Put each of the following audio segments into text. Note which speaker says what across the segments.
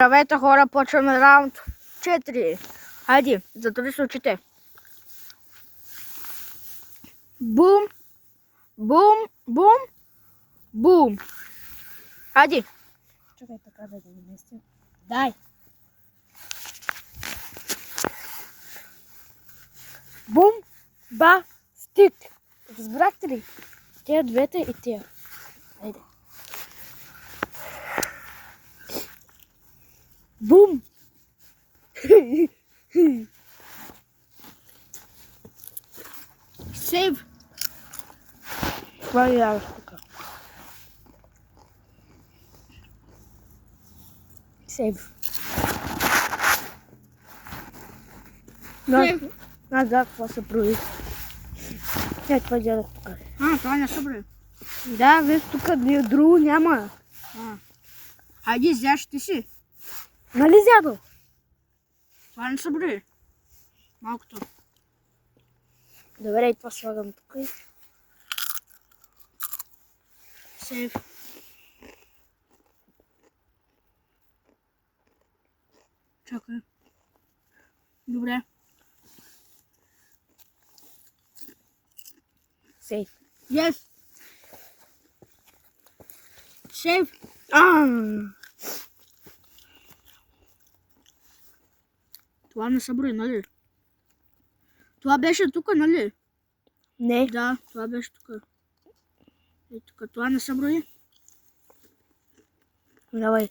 Speaker 1: Здравейте хора, почваме раунд 4. Хайде, затвори очите. Бум, бум, бум, бум. Хайде.
Speaker 2: Чакай така да го наместя. Дай!
Speaker 1: Бум, ба, стик. Разбрахте ли? Тия двете и тия. Хайде. Бум. Сейв. Това е ява тук. Сейв. Аз да, какво се прави. Това дядох тук.
Speaker 2: Това не се прави.
Speaker 1: Да, виж тук друго няма.
Speaker 2: Хайде, изяш ти си.
Speaker 1: Нали зядо?
Speaker 2: Това не се прави. Малкото.
Speaker 1: Добре, и това слагам тук.
Speaker 2: Сейв. Чакай. Добре.
Speaker 1: Сейф.
Speaker 2: Yes. Сейв. Това не се брои, нали? Това беше тук, нали?
Speaker 1: Не.
Speaker 2: Да, това беше тук. И тук това не се брои.
Speaker 1: Давай.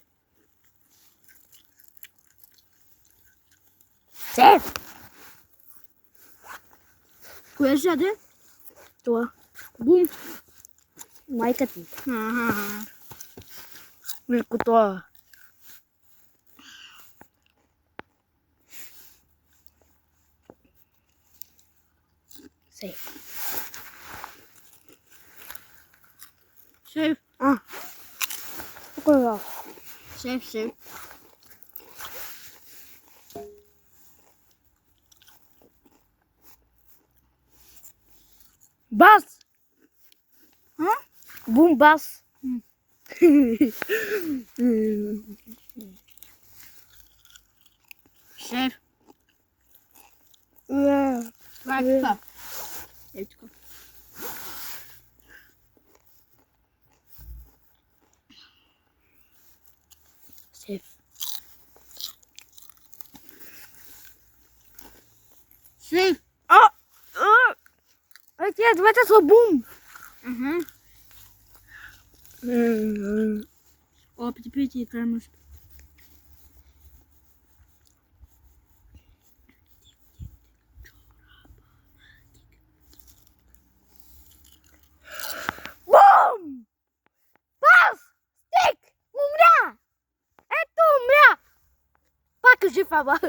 Speaker 1: Сейф.
Speaker 2: Кое заде?
Speaker 1: Това.
Speaker 2: Бум.
Speaker 1: Майка ти.
Speaker 2: Ага.
Speaker 1: Върху това. Сейф.
Speaker 2: Сейв.
Speaker 1: Тук е това.
Speaker 2: Сейв, сейв.
Speaker 1: Бас!
Speaker 2: А?
Speaker 1: Бум бас!
Speaker 2: Сейв.
Speaker 1: Не.
Speaker 2: Това е така. Ей така.
Speaker 1: Сейф.
Speaker 2: Сейв.
Speaker 1: Ай, тия двете са бум!
Speaker 2: Ага. О, пити, каймаш.
Speaker 1: Бум! Бас! Стик! Умря! Ето умря! Пак е жив, ама.